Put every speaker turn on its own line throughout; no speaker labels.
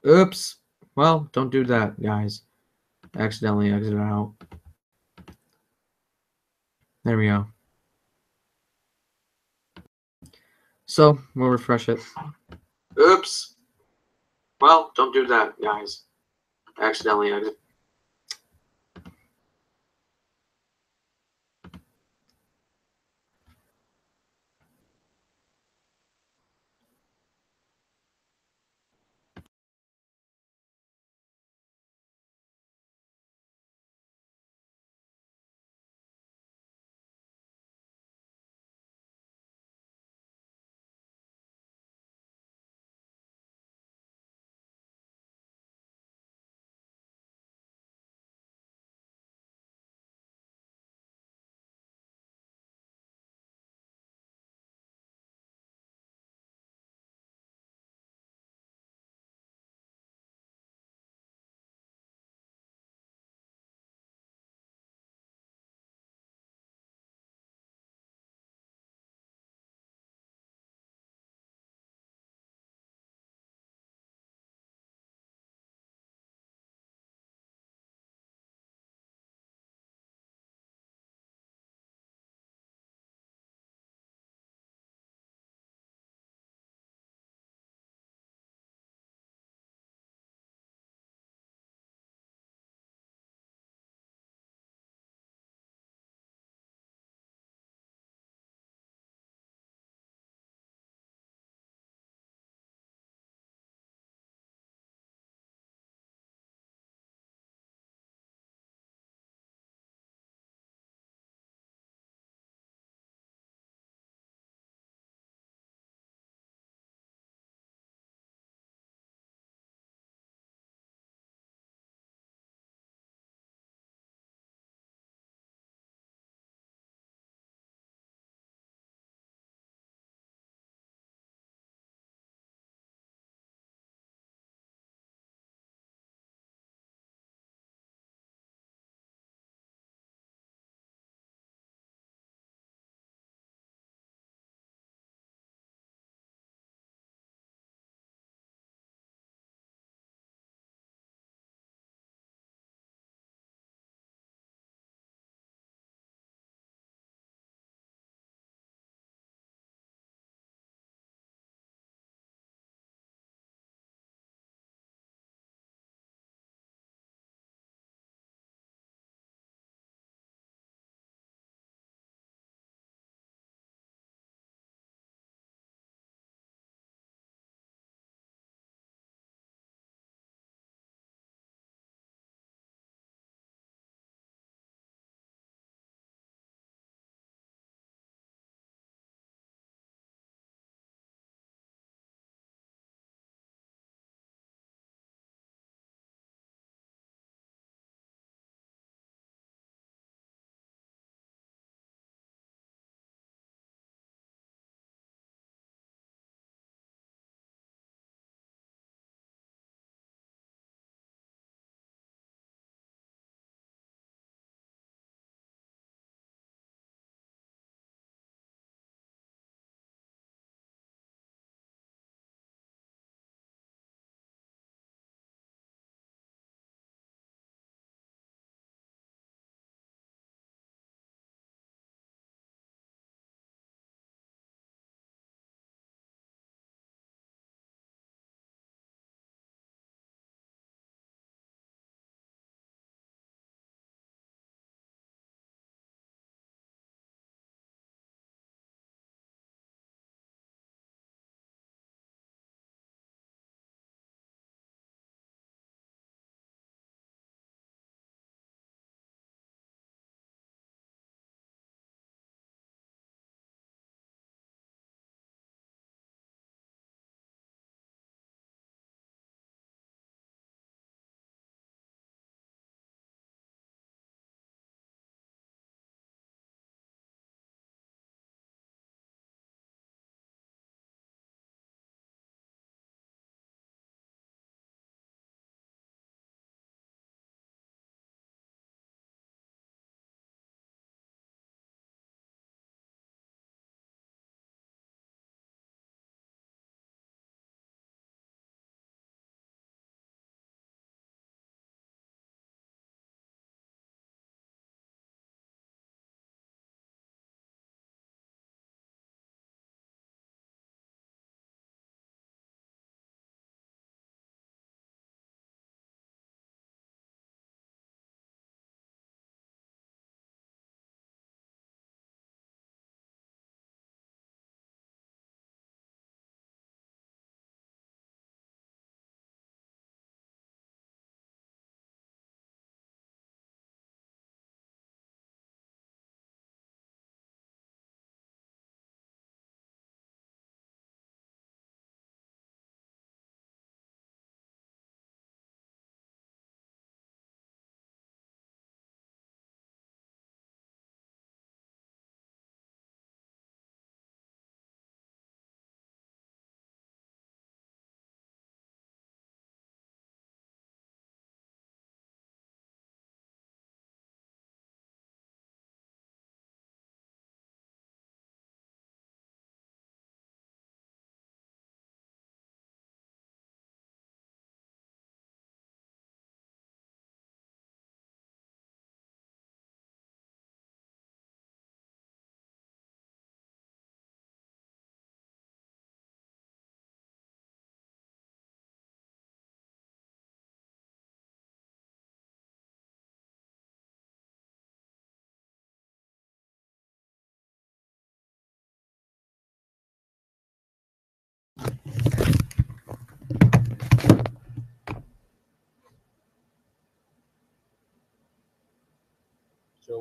Oops. Well, don't do that, guys. Accidentally exit out. There we go. So, we'll refresh it. Oops. Well, don't do that, guys. Accidentally exit.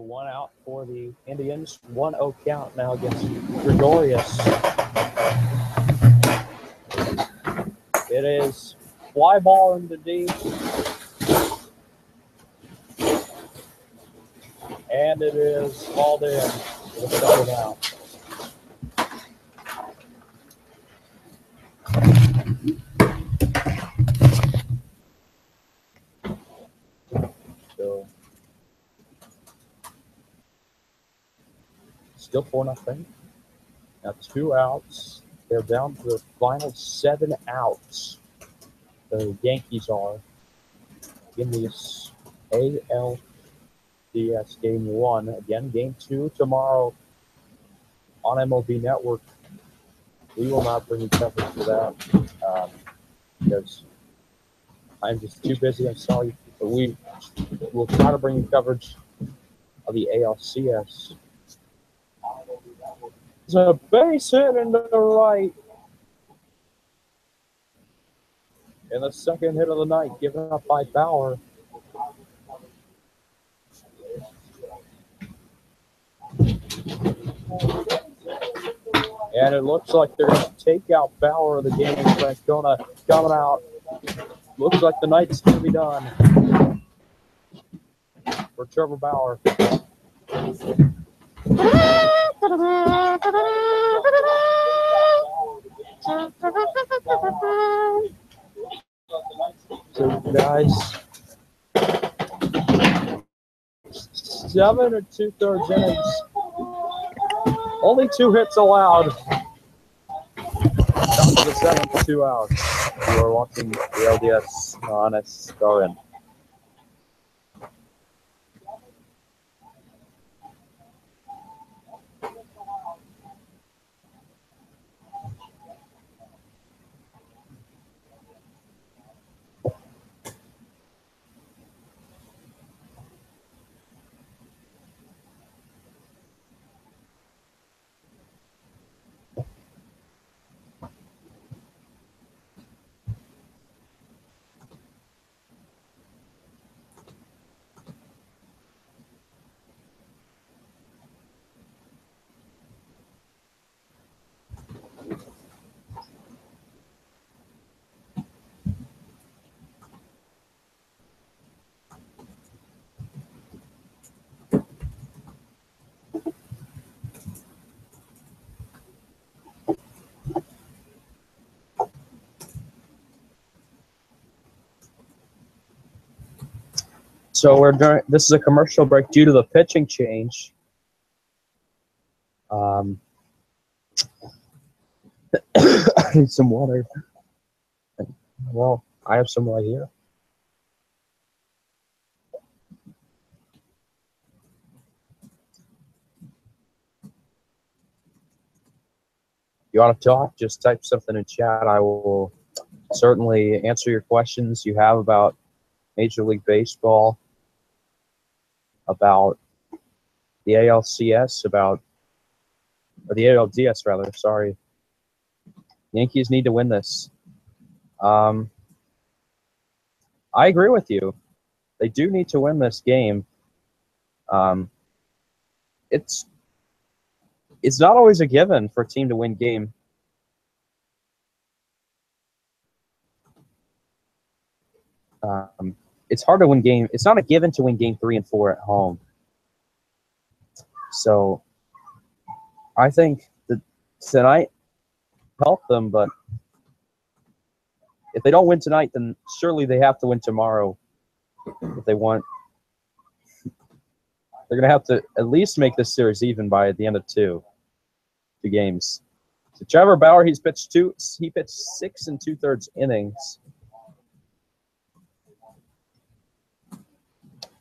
one out for the Indians. 1-0 count now against Gregorius. It is fly ball into deep. And it is hauled in with a double out. So, still 4-0. Now 2 outs. They're down to the final 7 outs. The Yankees are in this ALDS Game 1. Again, Game 2 tomorrow on MLB Network. We will not bring you coverage for that because I'm just too busy. I'm sorry. But we will try to bring you coverage of the ALCS. There's a base hit into the right. And the second hit of the night given up by Bauer. And it looks like they're going to take out Bauer of the game. Francona coming out. Looks like the night's going to be done for Trevor Bauer. So, guys, 7 2/3 innings. Only 2 hits allowed. Down to the 7th, 2 outs. You are watching the ALDS on SRN. So this is a commercial break due to the pitching change. I need some water. Well, I have some right here. You want to talk? Just type something in chat. I will certainly answer your questions you have about Major League Baseball, about the ALCS, or the ALDS rather, sorry. Yankees need to win this. I agree with you. They do need to win this game. It's not always a given for a team to win game. It's hard to win game. It's not a given to win game 3 and 4 at home. So I think that tonight helped them, but if they don't win tonight, then surely they have to win tomorrow if they want. They're going to have to at least make this series even by the end of two games. So Trevor Bauer, he pitched 6 2/3 innings.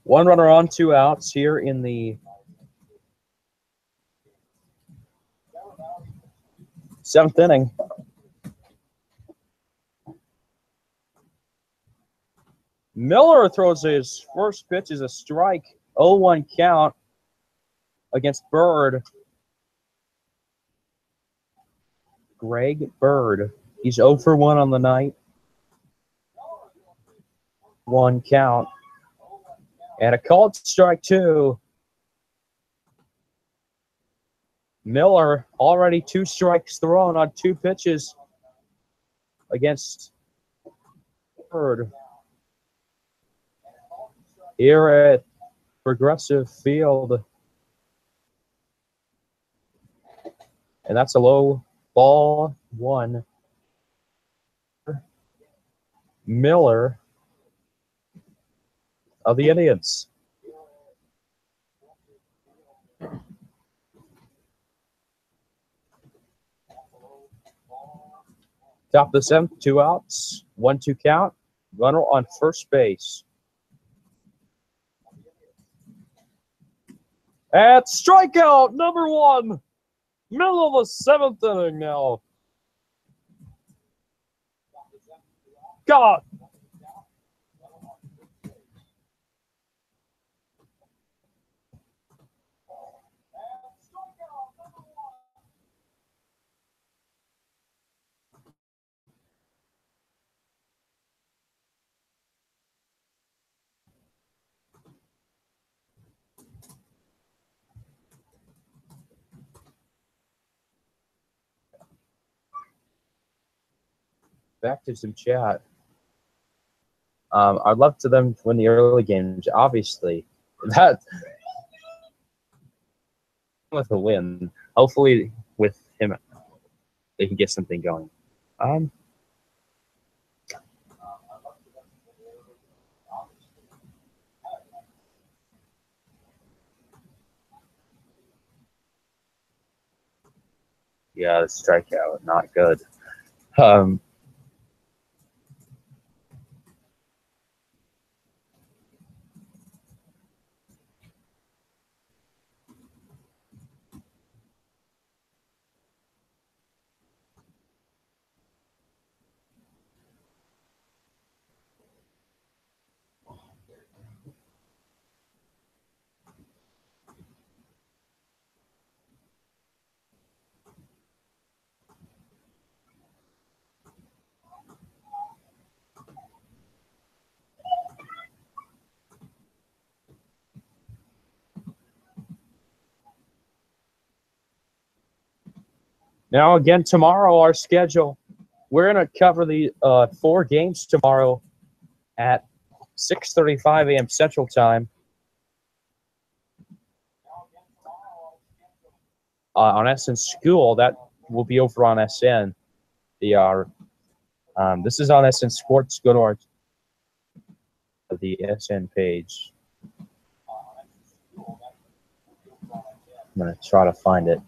1 runner on, 2 outs here in the 7th inning. Miller throws his first pitch as a strike, 0-1 count against Bird. Greg Bird. He's 0 for 1 on the night. 1 count. And a called strike 2. Miller already 2 strikes thrown on 2 pitches against Bird. Here at Progressive Field. And that's a low ball 1. Miller of the Indians. Top of the 7th, 2 outs, 1-2 count. Runner on first base. At strikeout number 1. Middle of the 7th inning now. God. Back to some chat. I'd love to them to win the early games, obviously. That with a win. Hopefully with him they can get something going. Yeah, the strikeout, not good. Now, again, tomorrow, our schedule, we're going to cover the 4 games tomorrow at 6:35 a.m. Central Time on SN School. That will be over on SN. This is on SN Sports. Go to the SN page. I'm going to try to find it.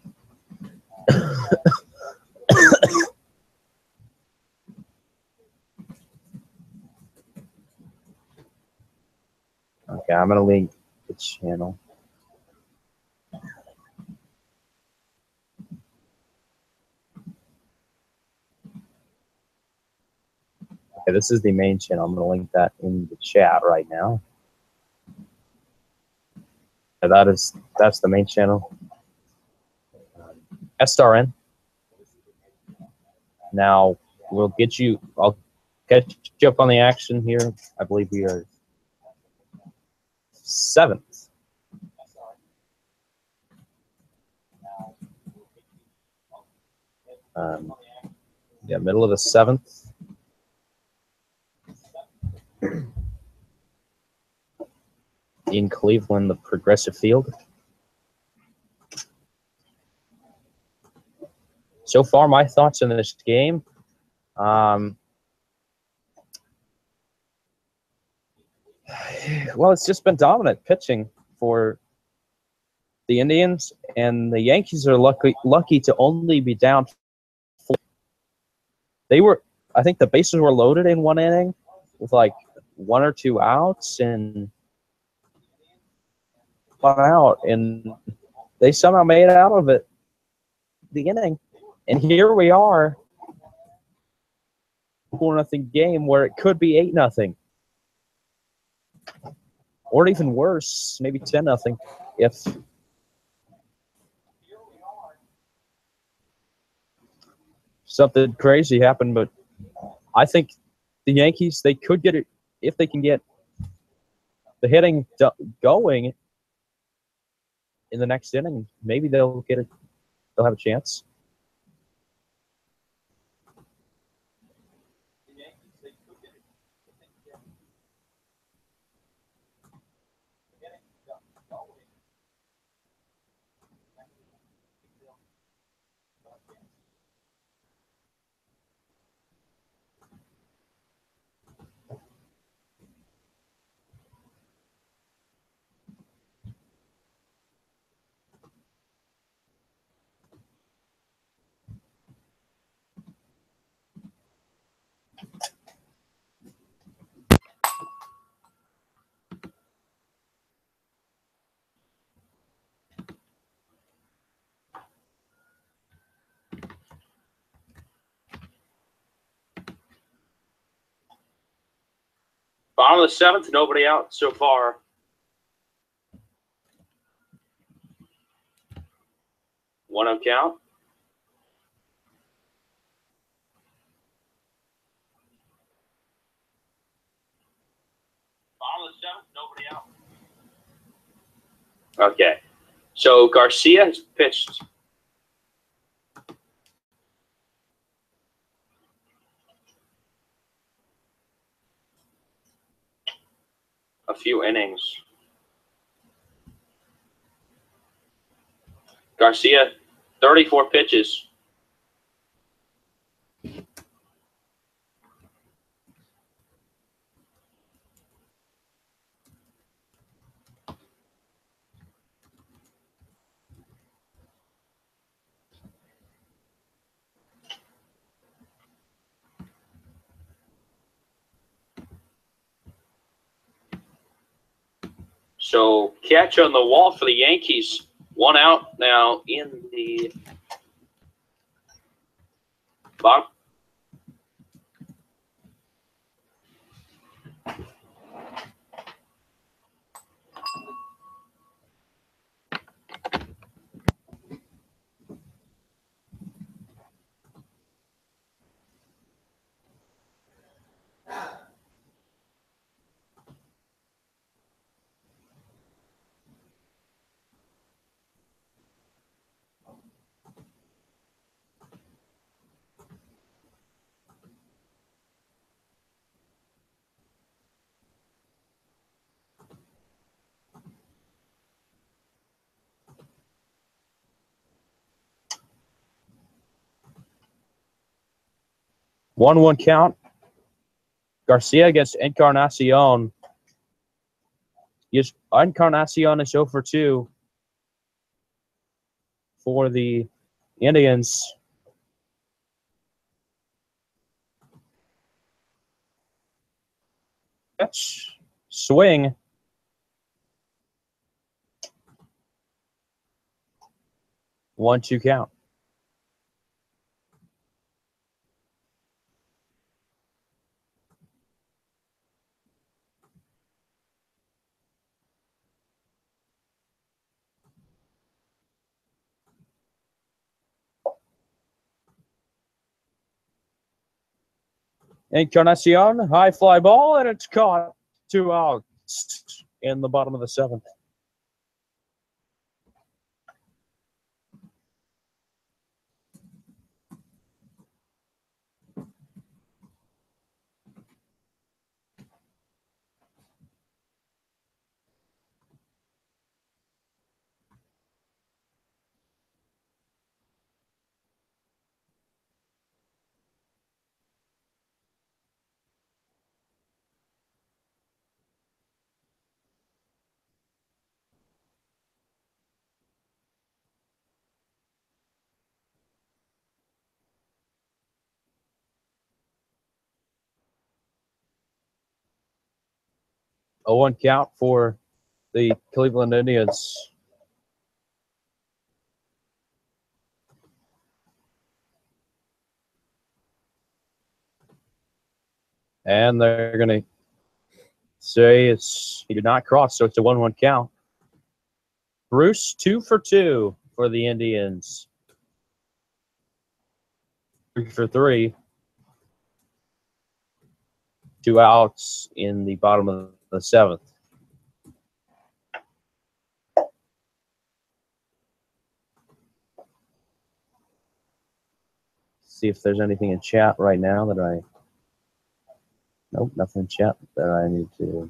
Okay, I'm going to link the channel. Okay, this is the main channel. I'm going to link that in the chat right now. That's the main channel. SRN. Now I'll get you up on the action here. I believe we are 7th. Yeah, middle of the 7th. In Cleveland, the Progressive Field. So far, my thoughts on this game. Well, it's just been dominant pitching for the Indians, and the Yankees are lucky to only be down 4. I think the bases were loaded in 1 inning with like 1 or 2 outs and 1 out, and they somehow made it out of it the inning. And here we are, 4-0 game where it could be 8-0, or even worse, maybe 10-0 if something crazy happened. But I think the Yankees, they could get it if they can get the hitting going in the next inning. Maybe they'll get they'll have a chance.
Bottom of the 7th, nobody out so far. One on count. Bottom of the 7th, nobody out. Okay. So Garcia has pitched. A few innings. Garcia, 34 pitches. So catch on the wall for the Yankees. One out now in the bottom.
One count. Garcia against Encarnacion. Yes, Encarnacion is 0 for 2 for the Indians. Catch. Swing. One, two count. Encarnacion, high fly ball, and it's caught. 2 outs in the bottom of the 7th. A 1 count for the Cleveland Indians. And they're going to say he did not cross, so it's a 1-1 count. Bruce, 2 for 2 for the Indians. 3 for 3. 2 outs in the bottom of the 7th. See if there's anything in chat right now that I... Nope, nothing in chat that I need to...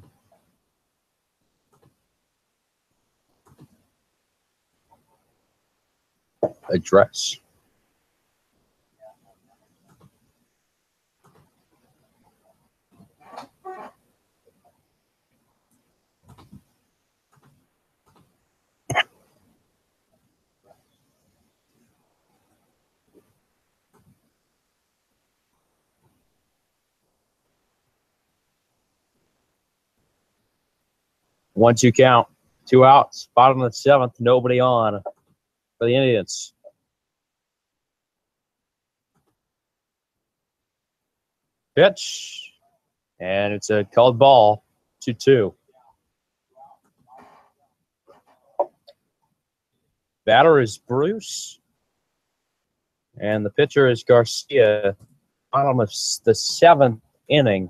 address. Once you count, 2 outs, bottom of the 7th, nobody on for the Indians. Pitch, and it's a called ball, 2-2. Batter is Bruce, and the pitcher is Garcia. Bottom of the 7th inning.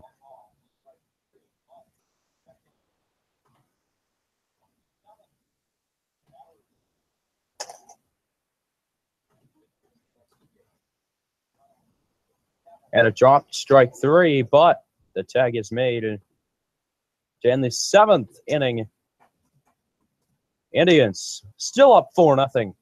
And a drop, strike 3, but the tag is made. And in the 7th inning, Indians still up 4-0.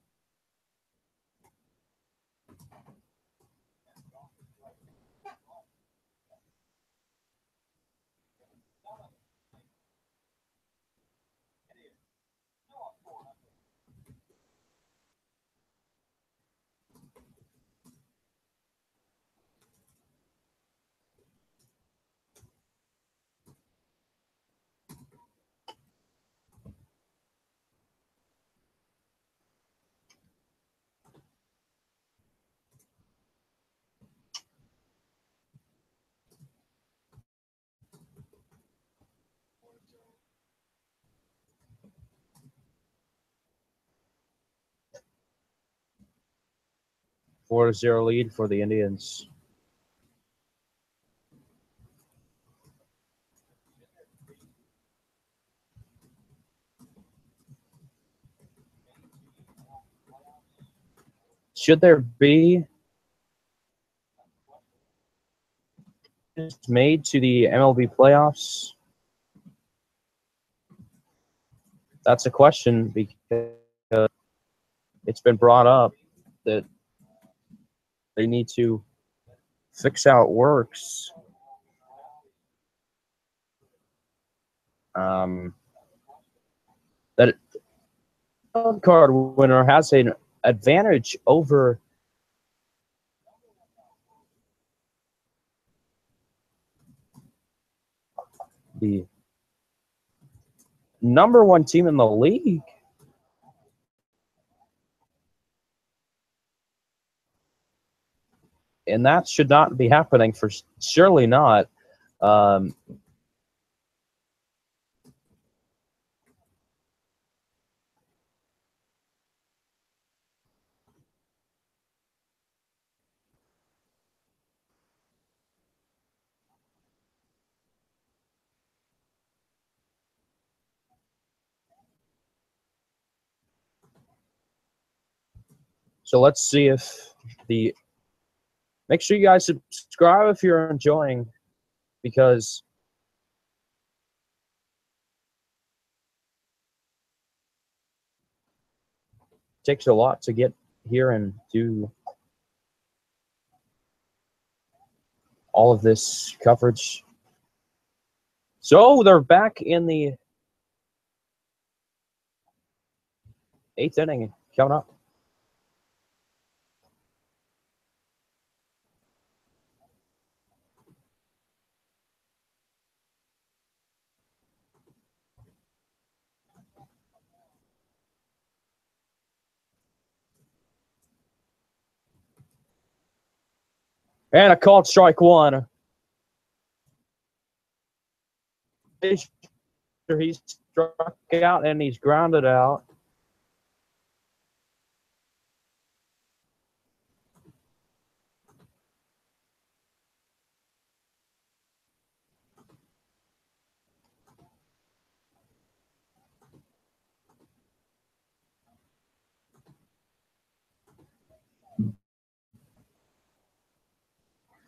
Four 0 lead for the Indians. Should there be made to the MLB playoffs? That's a question because it's been brought up that they need to fix how it works. That wild card winner has an advantage over the number 1 team in the league. And that should not be happening, for surely not. So let's see if the... Make sure you guys subscribe if you're enjoying, because it takes a lot to get here and do all of this coverage. So they're back in the 8th inning coming up. And a called strike 1. He's struck out and he's grounded out.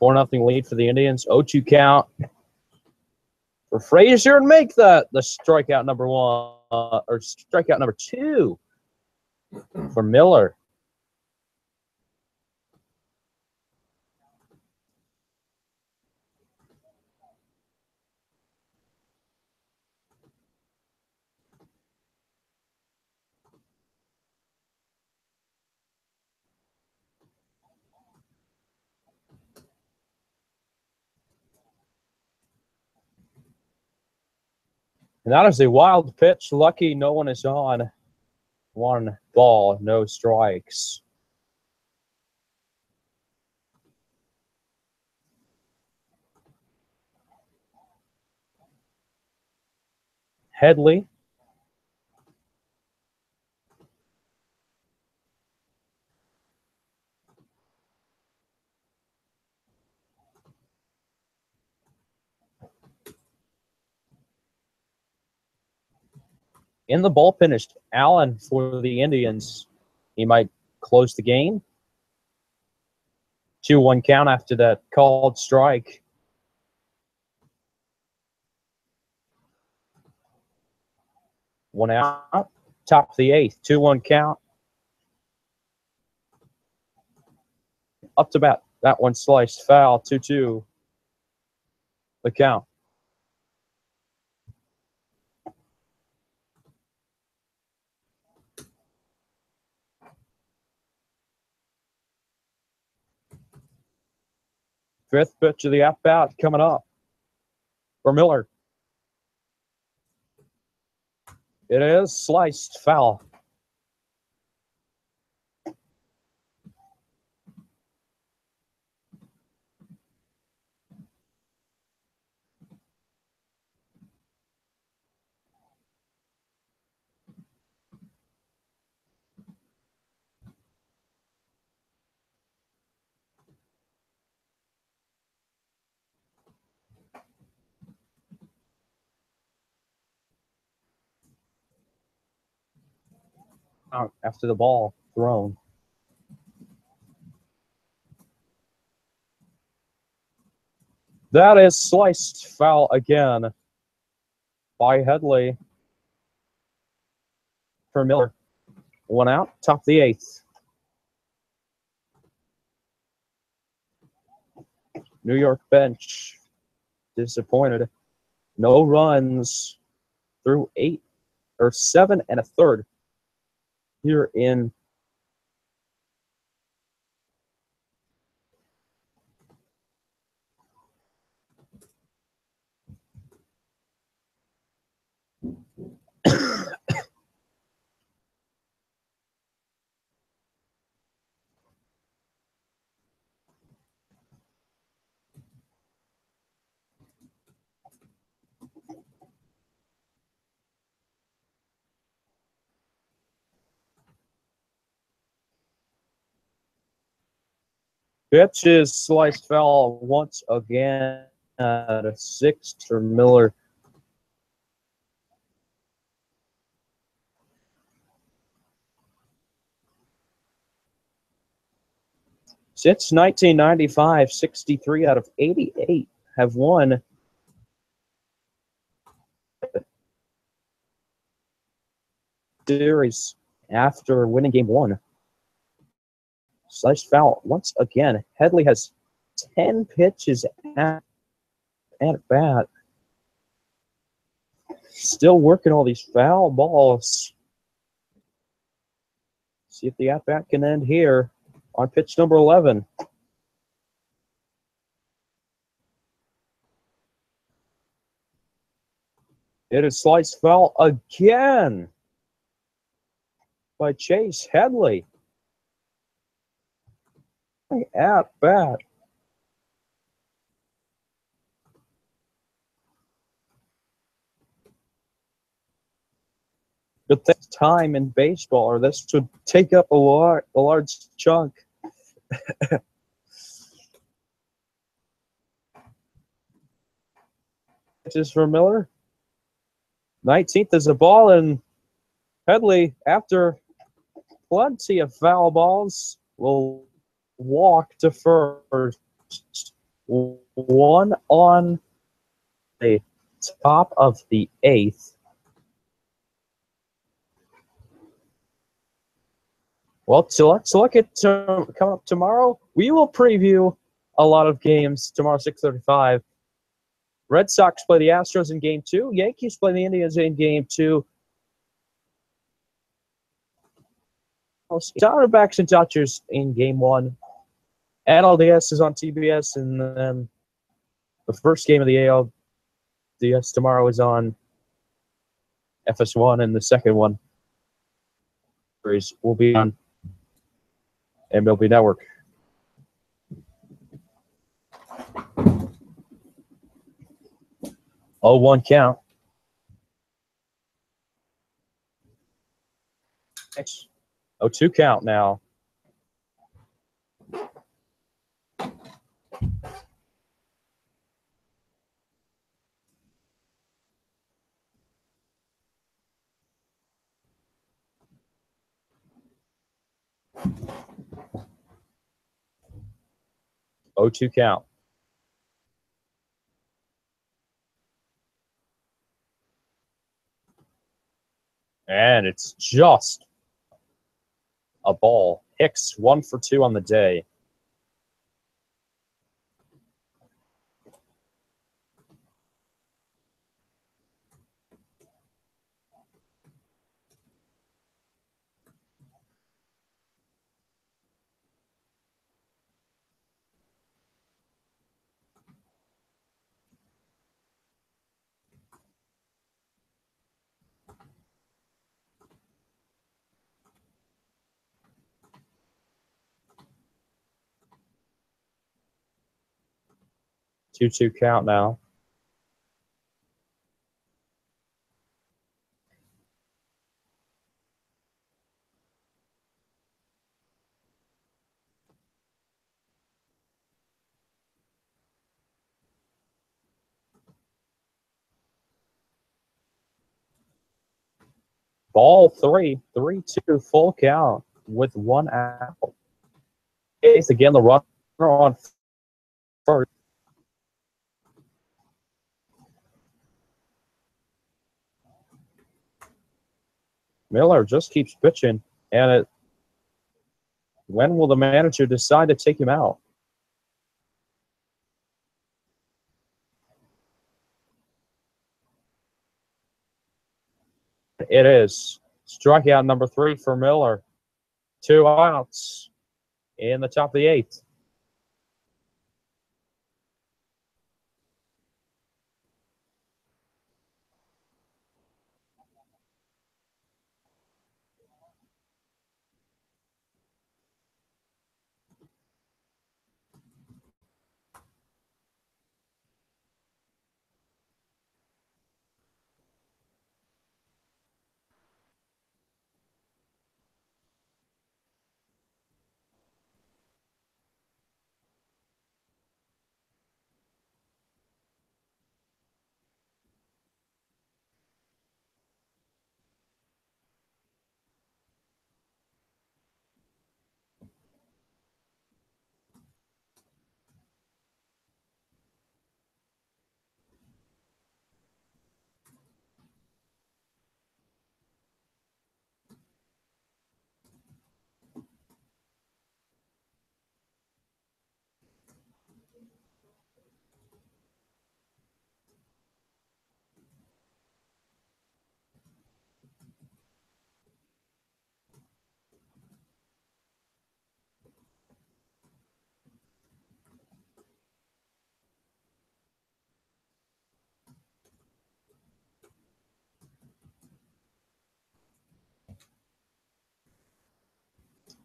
4-0 lead for the Indians. 0-2 count for Frazier and make the strikeout number 1 or strikeout number 2 for Miller. And that is a wild pitch. Lucky no one is on. 1 ball, no strikes. Headley. In the bullpen is Allen for the Indians. He might close the game. 2-1 count after that called strike. One out. Top of the 8th. 2-1 count. Up to bat. That one sliced foul. 2-2. The count. Fifth pitch of the at-bat coming up for Miller. It is sliced foul. Out after the ball thrown. That is sliced foul again by Headley for Miller. 1 out, top of the 8th. New York bench disappointed. No runs through 7 1/3 here in pitch is sliced foul once again at a 6th for Miller. Since 1995, 63 out of 88 have won series after winning game 1. Sliced foul once again. Headley has 10 pitches at bat. Still working all these foul balls. See if the at bat can end here on pitch number 11. It is sliced foul again by Chase Headley. At bat. But this time in baseball, or this would take up a large chunk. Pitches for Miller. 19th is a ball, and Headley, after plenty of foul balls, will walk to first. One on the top of the 8th. Well, so let's look at coming up tomorrow. We will preview a lot of games tomorrow, 6:35. Red Sox play the Astros in Game 2. Yankees play the Indians in Game 2. Diamondbacks and Dodgers in Game 1. ALDS is on TBS, and then the first game of the ALDS tomorrow is on FS1, and the second one will be on MLB Network. Oh, 1 count. Thanks. 0-2 count now. Oh, 2 count. And it's just a ball. Hicks 1 for 2 on the day. Two count now. Ball 3, 3-2, full count with 1 out. It's again the runner on first. Miller just keeps pitching, and when will the manager decide to take him out? It is strikeout number 3 for Miller. 2 outs in the top of the 8th.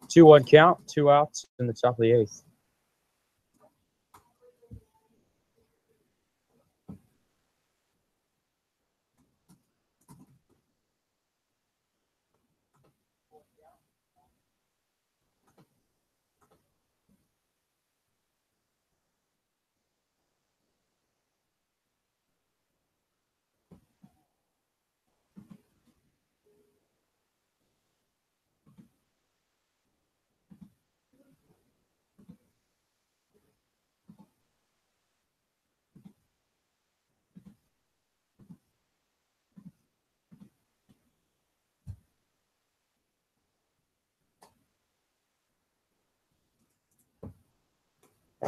Two 1 count, 2 outs in the top of the 8th.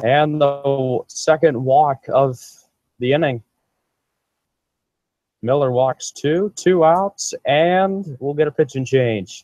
And the second walk of the inning. Miller walks 2 outs, and we'll get a pitch and change.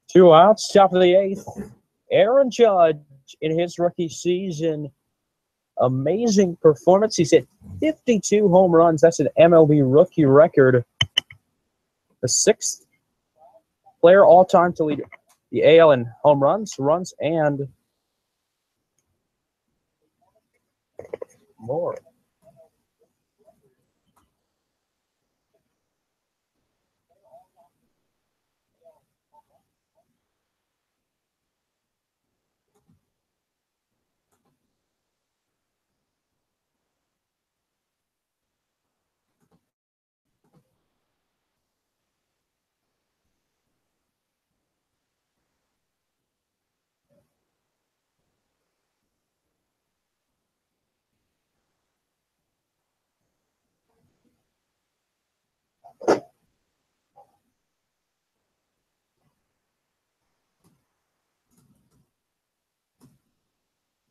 Two outs, top of the eighth. Aaron Judge, in his rookie season, amazing performance. He's hit 52 home runs. That's an MLB rookie record. The sixth player all-time to lead the AL in home runs, and more.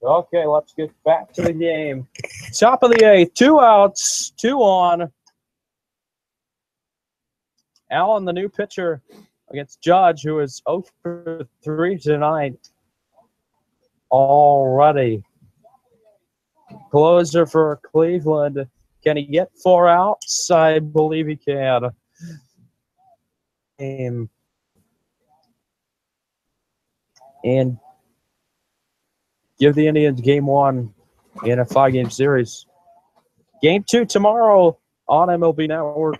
Okay, let's get back to the game. Top of the eighth, 2 outs, 2 on. Allen, the new pitcher, against Judge, who is 0 for 3 tonight already. Closer for Cleveland. Can he get 4 outs? I believe he can. And give the Indians game 1 in a 5-game series. Game 2 tomorrow on MLB Network.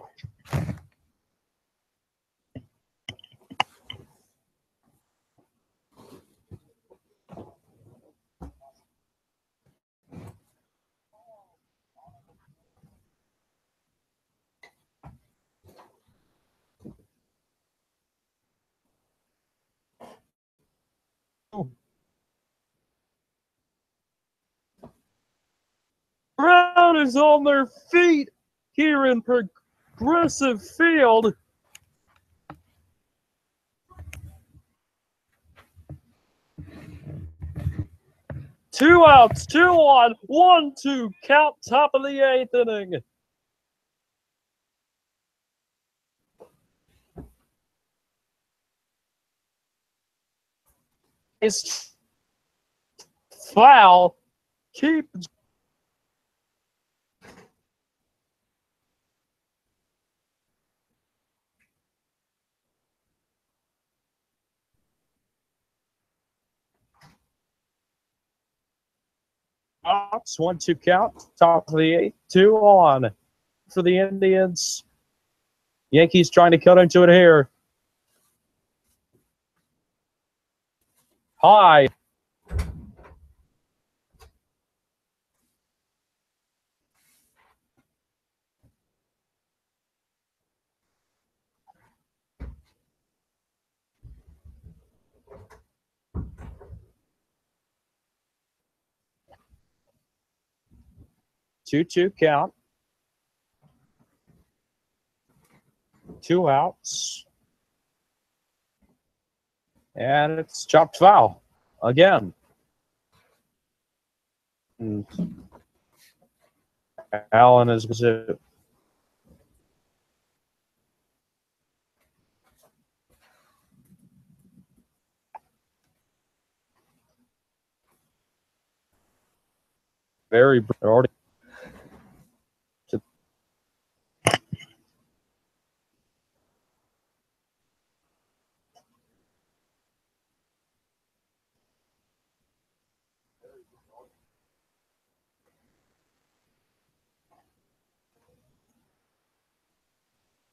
Brown is on their feet here in Progressive Field. Two outs, 2 on, 1-2 count, top of the 8th inning. It's foul. Keep outs, 1-2 count, top of the 8th, 2 on for the Indians. Yankees trying to cut into it here. High. 2-2 count. 2 outs. And it's chopped foul again. And Allen is very already.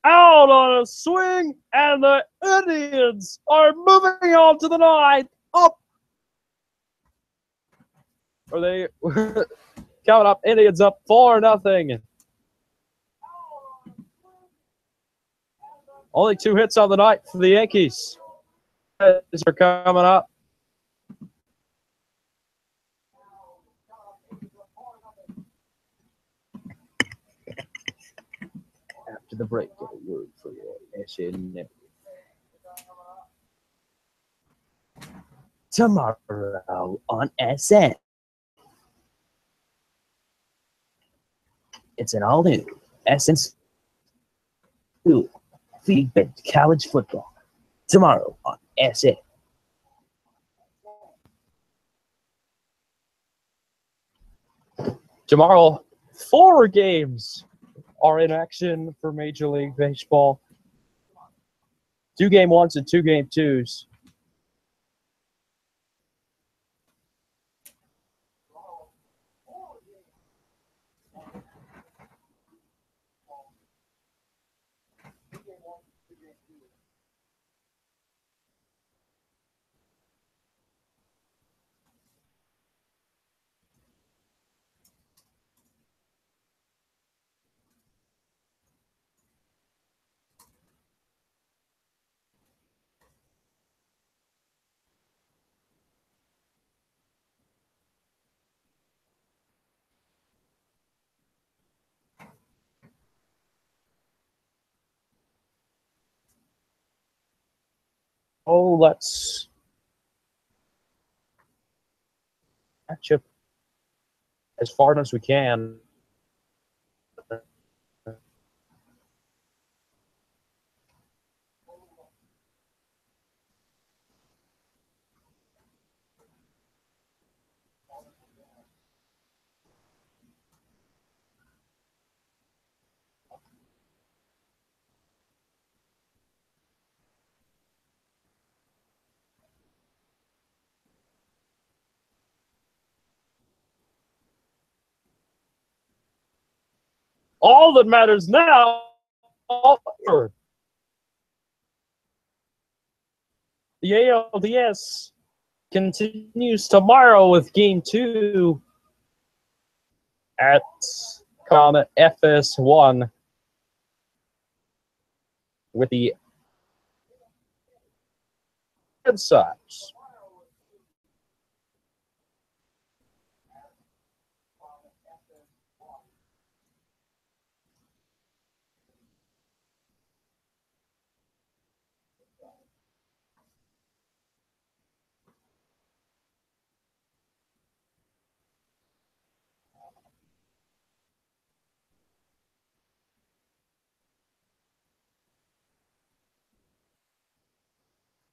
Out on a swing, and the Indians are moving on to the ninth. Up. Are they coming up? Indians up 4-0. Only 2 hits on the night for the Yankees. These are coming up. After the break, get a word for your SN. Tomorrow on SN. It's an all-new SN School feedback to college football. Tomorrow on SN. Tomorrow, 4 games are in action for Major League Baseball. 2 game 1s and 2 game 2s. Oh, let's catch up as far as we can. All that matters now, the ALDS continues tomorrow with Game 2 at Comet FS1 with the Red Sox.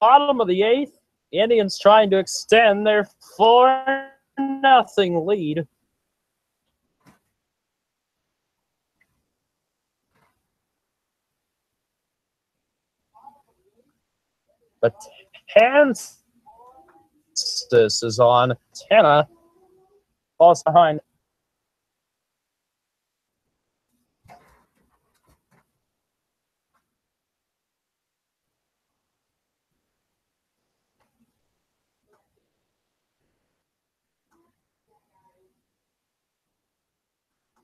Bottom of the 8th, Indians trying to extend their 4-0 lead. But Kansas is on. Tana falls behind.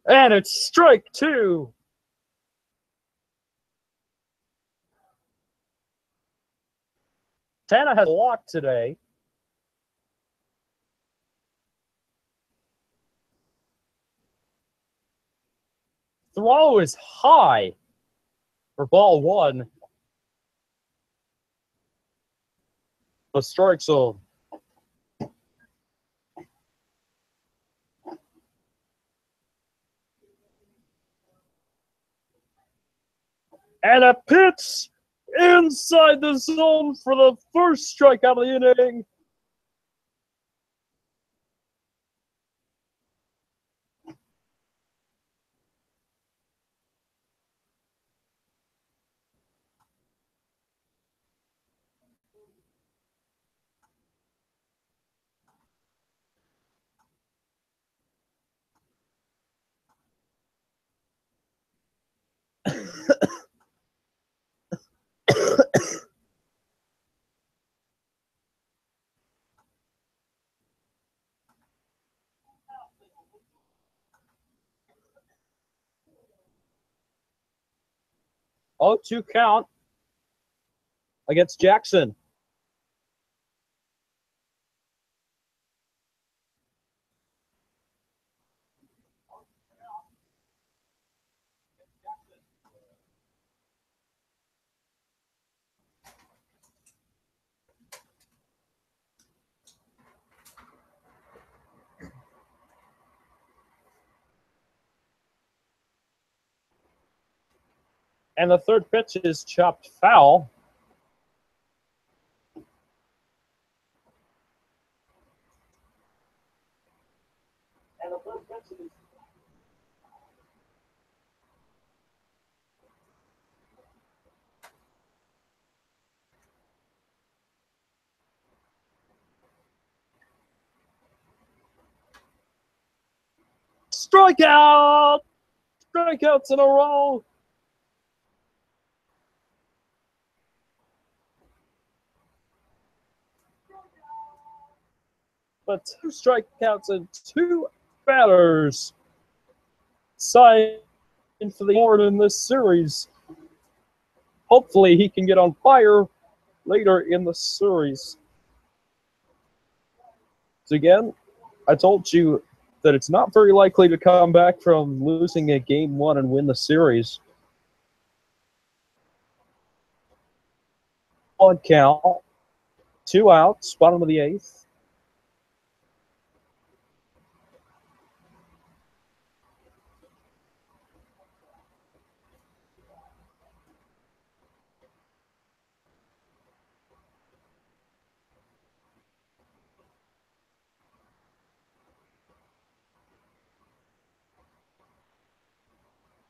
And it's strike 2. Tana has walked today. throw is high for ball one. The strike zone. And a pitch inside the zone for the first strikeout of the inning. Oh, 2 count against Jackson. And the third pitch is chopped foul. Strikeout! Strikeouts in a row. But 2 strikeouts and 2 batters. Signed for the board in this series. Hopefully he can get on fire later in the series. So again, I told you that it's not very likely to come back from losing a game 1 and win the series. On count, 2 outs, bottom of the 8th.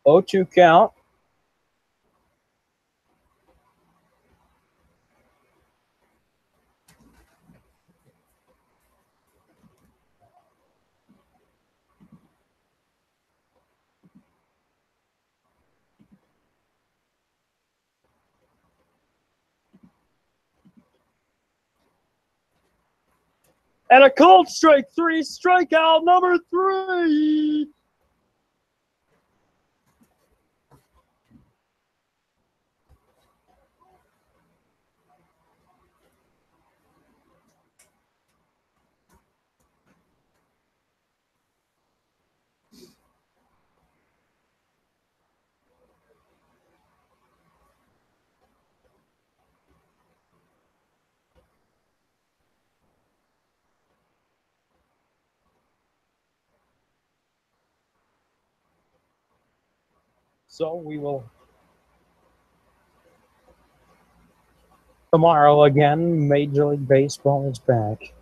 Oh, 2 count. And a cold strike 3, strikeout number 3. So we will tomorrow again. Major League Baseball is back.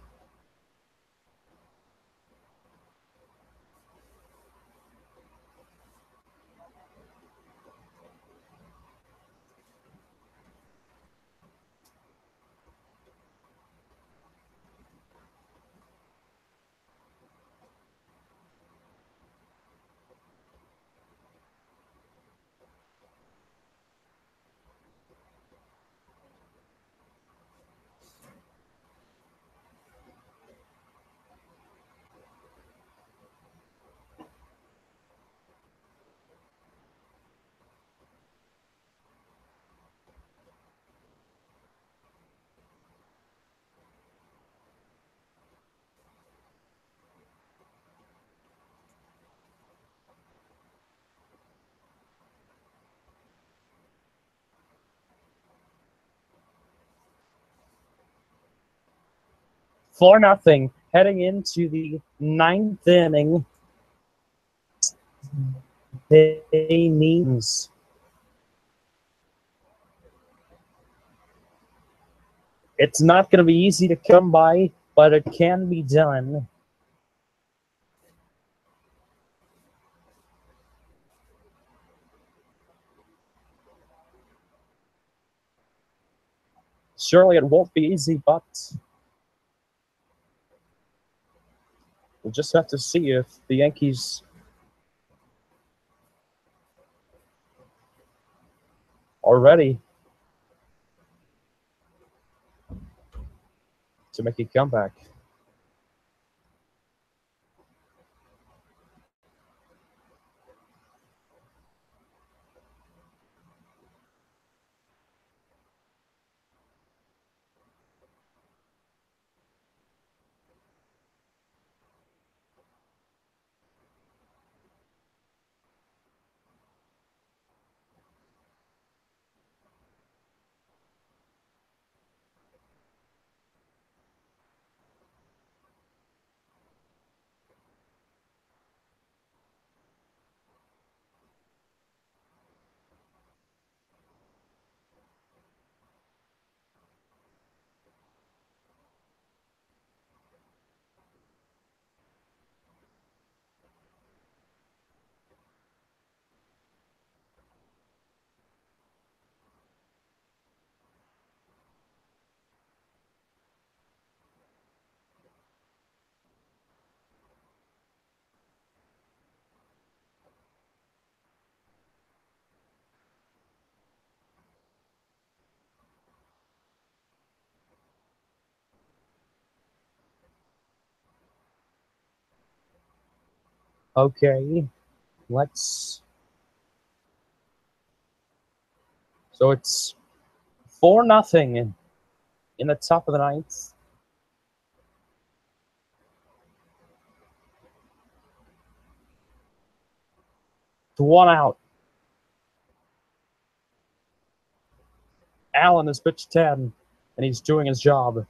4-0 heading into the 9th inning. They means it's not going to be easy to come by, but it can be done. Surely it won't be easy, but we'll just have to see if the Yankees are ready to make a comeback. Okay, so it's 4-0 in the top of the 9th. To 1 out. Allen has pitched 10, and he's doing his job.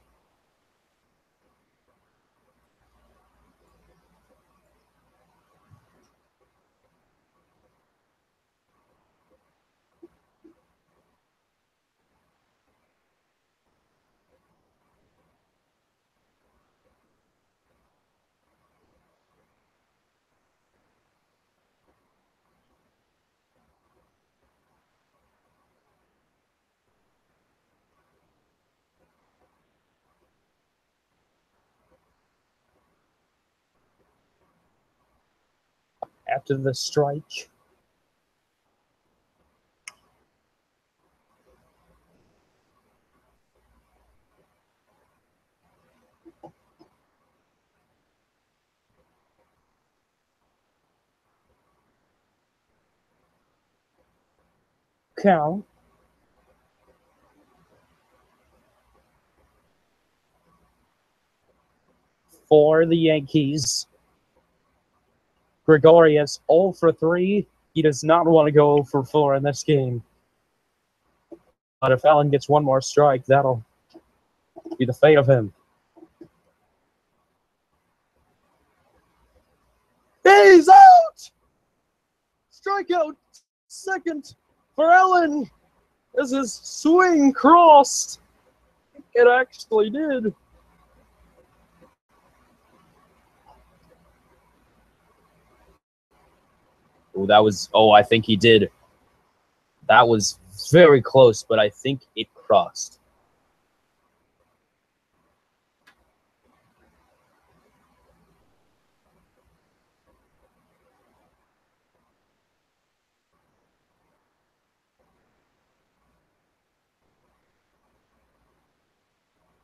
After the strike, count for the Yankees. Gregorius 0 for 3. He does not want to go 0 for 4 in this game. But if Allen gets one more strike, that'll be the fate of him. He's out! Strikeout second for Allen as his swing crossed. It actually did. I think he did. That was very close, but I think it crossed.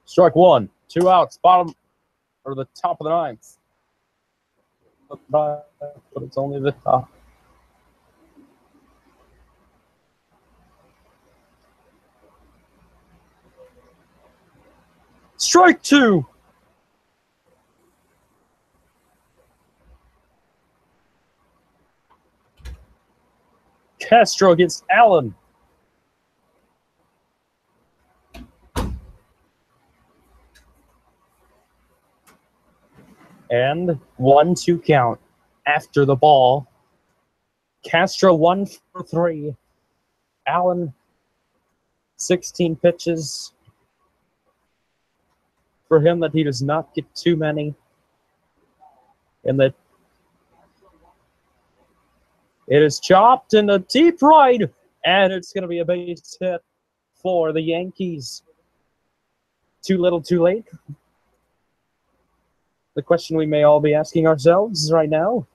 Strike 1, 2 outs, bottom or the top of the 9th. But it's only the top. Strike 2. Castro against Allen. And 1-2 count after the ball. Castro 1 for 3. Allen 16 pitches for him that he does not get too many. And that it is chopped in the deep right, and it's going to be a base hit for the Yankees. Too little, too late. The question we may all be asking ourselves right now.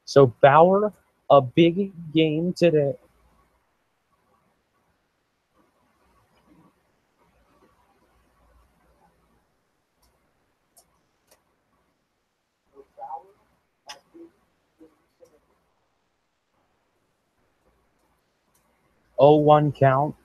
So Bauer, a big game today. Oh, 1 count.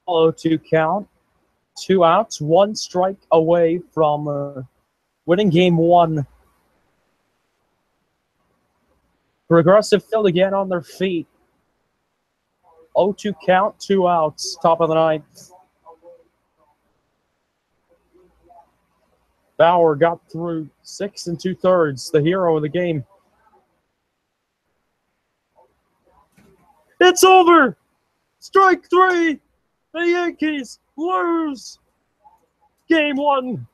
Oh, 2 count. 2 outs, 1 strike away from winning game 1. Progressive Field again on their feet. 0-2 count, 2 outs, top of the 9th. Bauer got through 6 2/3, the hero of the game. It's over! Strike 3! The Yankees lose! Game 1.